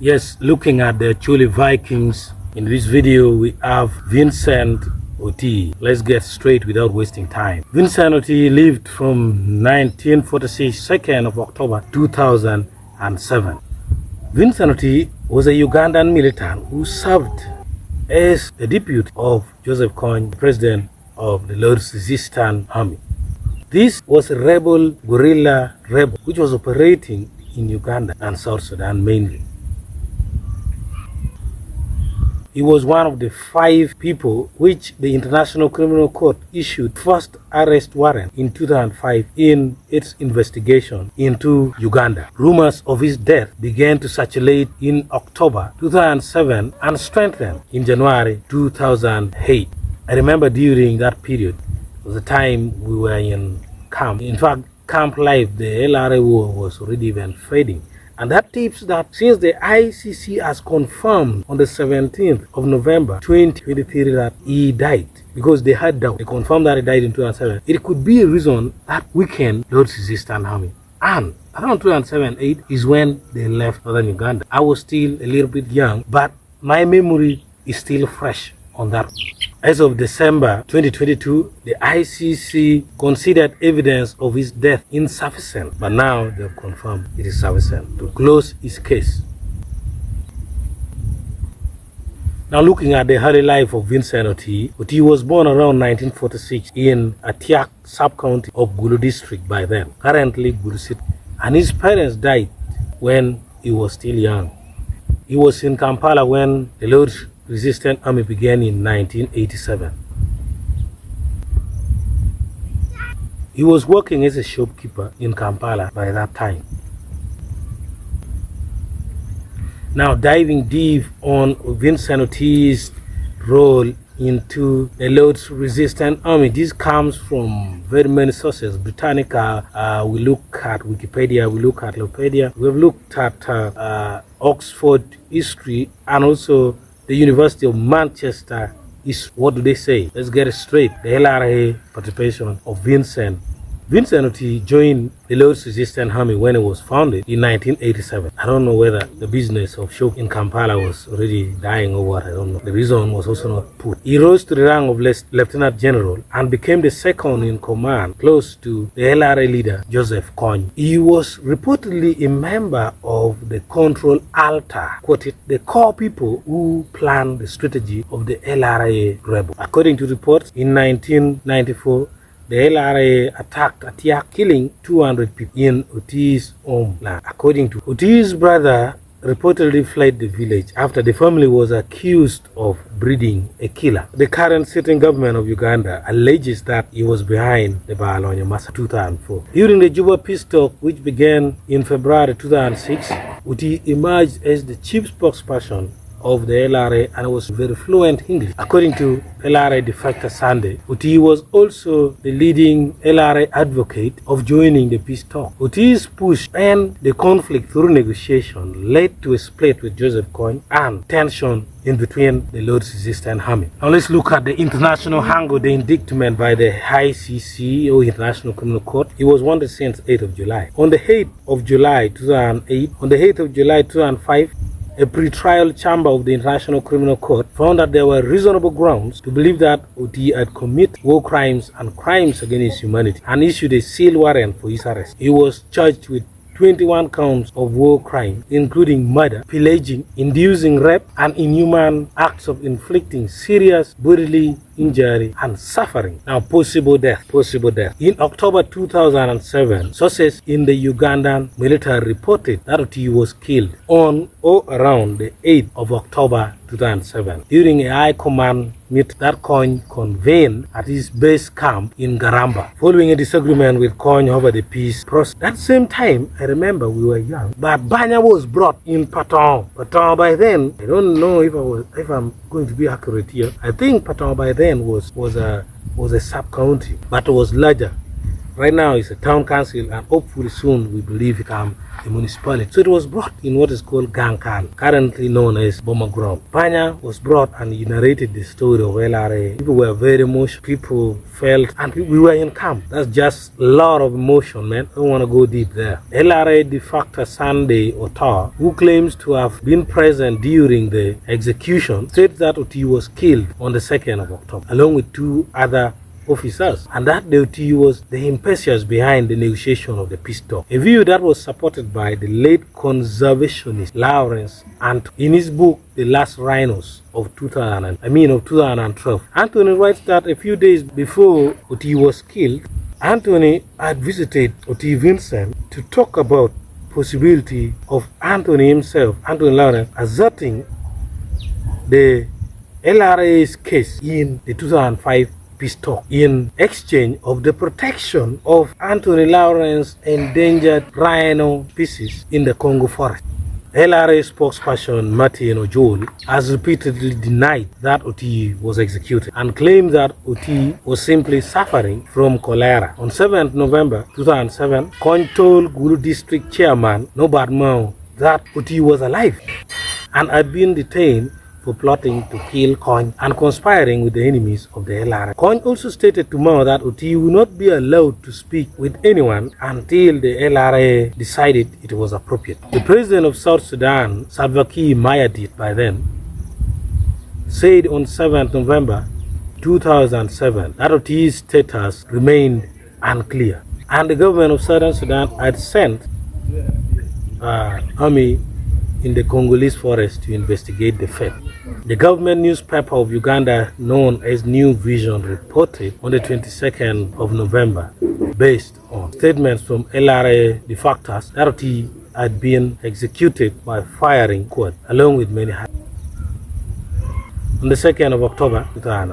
Yes, looking at the Acholi Vikings, in this video we have Vincent Otii. Let's get straight without wasting time. Vincent Otii lived from 1946, 2nd of October 2007. Vincent Otii was a Ugandan militant who served as a deputy of Joseph Kony, president of the Lord's Resistance Army. This was a guerrilla rebel which was operating in Uganda and South Sudan mainly. He was one of the 5 people which the International Criminal Court issued first arrest warrant in 2005 in its investigation into Uganda. Rumors of his death began to circulate in October 2007 and strengthened in January 2008. I remember during that period, it was the time we were in camp. In fact, camp life, the LRA war was already even fading. And that tips that since the ICC has confirmed on the 17th of November 2023 that he died, because they had doubt, they confirmed that he died in 2007, it could be a reason that weakened Lord's Resistance Army. And around 2007-8 is when they left northern Uganda. I was still a little bit young, but my memory is still fresh on that. As of December 2022, the ICC considered evidence of his death insufficient, but now they've confirmed it is sufficient to close his case. Now looking at the early life of Vincent Otii, Otii was born around 1946 in Atiak sub-county of Gulu district by then, currently Gulu City, and his parents died when he was still young. He was in Kampala when the Lord's Resistance Army began in 1987. He was working as a shopkeeper in Kampala by that time. Now diving deep on Vincent Otii's role into the Lord's Resistance Army, this comes from very many sources. Britannica, we look at Wikipedia, we look at Wikipedia, we've looked at Oxford history, and also the University of Manchester is, what do they say? Let's get it straight. The LRA participation of Vincent Otii joined the Lord's Resistance Army when it was founded in 1987. I don't know whether the business of shop in Kampala was already dying or what, I don't know. The reason was also not put. He rose to the rank of Lieutenant General and became the second in command, close to the LRA leader, Joseph Kony. He was reportedly a member of the Control Alta, quoted, the core people who planned the strategy of the LRA rebel. According to reports, in 1994, the LRA attacked Atiak, killing 200 people in Otii's homeland. According to Otii's brother, reportedly fled the village after the family was accused of breeding a killer. The current sitting government of Uganda alleges that he was behind the Banyoro massacre 2004. During the Juba peace talk, which began in February 2006, Otii emerged as the chief spokesperson of the LRA and was very fluent English. According to LRA defector Sunday, Otii was also the leading LRA advocate of joining the peace talk. Otii's push and the conflict through negotiation led to a split with Joseph Kony and tension in between the Lord's Resistance Army. Now let's look at the international angle, the indictment by the ICC or International Criminal Court. He was wanted since 8th of July. On the 8th of July 2008, on the 8th of July 2005, a pre-trial chamber of the International Criminal Court found that there were reasonable grounds to believe that Otii had committed war crimes and crimes against humanity and issued a sealed warrant for his arrest. He was charged with 21 counts of war crimes, including murder, pillaging, inducing rape, and inhuman acts of inflicting serious bodily injury and suffering. Now, possible death. In October 2007, sources in the Ugandan military reported that Otii was killed on or around the 8th of October 2007 during a high command meeting that Kony convened at his base camp in Garamba, following a disagreement with Kony over the peace process. That same time, I remember we were young, but Banya was brought in Patong. Patong by then, I don't know if I'm going to be accurate here. I think Patong by then was a sub-county, but it was larger Right now it's a town council, and hopefully soon we believe it become a municipality. So it was brought in what is called Gankan, currently known as Bomagrom. Banya was brought and he narrated the story of LRA. People were very emotional, people felt, and we were in camp. That's just a lot of emotion, man. I don't want to go deep there. LRA de facto Sunday Otii, who claims to have been present during the execution, said that Otii was killed on the 2nd of October, along with 2 other officers, and that the Otii was the impetus behind the negotiation of the peace talk. A view that was supported by the late conservationist Lawrence and in his book The Last Rhinos of 2012. Anthony writes that a few days before Otii was killed, Anthony had visited Otii Vincent to talk about possibility of Anthony himself, Anthony Lawrence, asserting the LRA's case in the 2005 peace talk in exchange of the protection of Anthony Lawrence's endangered rhino species in the Congo forest. LRA spokesperson Martin Ojoli has repeatedly denied that Otii was executed and claimed that Otii was simply suffering from cholera. On 7th November 2007, Kony told Gulu District Chairman Norbert Mao that Otii was alive and had been detained for plotting to kill Kony and conspiring with the enemies of the LRA. Kony also stated to Mao that Otii would not be allowed to speak with anyone until the LRA decided it was appropriate. The president of South Sudan, Salva Kiir Mayardit, by then, said on 7th November 2007 that Otii's status remained unclear, and the government of Southern Sudan had sent army in the Congolese forest to investigate the fate. The government newspaper of Uganda, known as New Vision, reported on the 22nd of November, based on statements from LRA de factos, that Otii had been executed by firing squad, along with many. On the 2nd of October,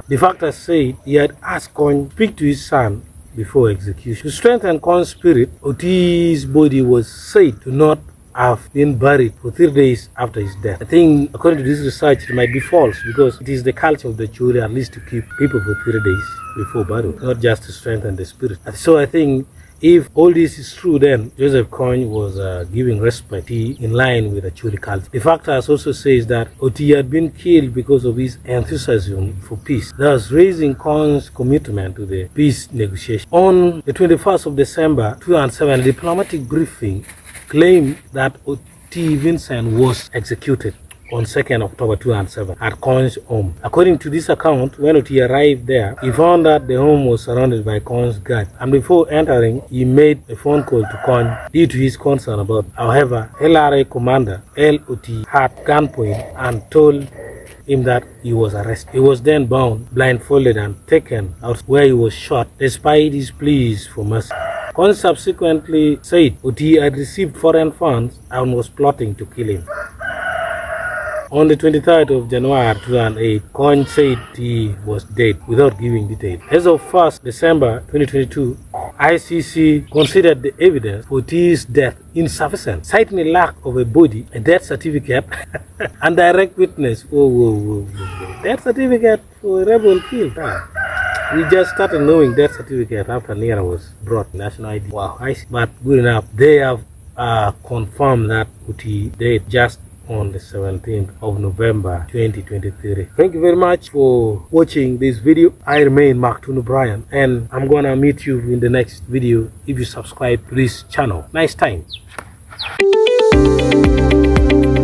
de facto said he had asked Kony to speak to his son before execution. To strengthen Kony's spirit, Otii's body was said to not have been buried for 3 days after his death. I think, according to this research, it might be false, because it is the culture of the Acholi at least to keep people for 3 days before burial, not just to strengthen the spirit. So I think if all this is true, then Joseph Kony was giving respect in line with Acholi culture. The factors also says that Otii had been killed because of his enthusiasm for peace, thus raising Kony's commitment to the peace negotiation. On the 21st of December 2007, a diplomatic briefing claimed that Otii Vincent was executed on 2nd October 2007 at Kony's home. According to this account, when Otii arrived there, he found that the home was surrounded by Kony's guard, and before entering, he made a phone call to Kony due to his concern about. However, LRA commander held Otii at gunpoint and told him that he was arrested. He was then bound, blindfolded, and taken out, where he was shot despite his pleas for mercy. Kony subsequently said Otii had received foreign funds and was plotting to kill him. On the 23rd of January 2008, Kony said he was dead without giving details. As of 1st December 2022, ICC considered the evidence for Otii's death insufficient, citing a lack of a body, a death certificate, and direct witness. Death certificate for a rebel killed. We just started knowing death certificate after Nira was brought, national ID. Wow, but good enough. They have confirmed that Otii died just on the 17th of November 2023. Thank you very much for watching this video. I remain Mark Tunu Bryan, and I'm gonna meet you in the next video if you subscribe to this channel. Nice time.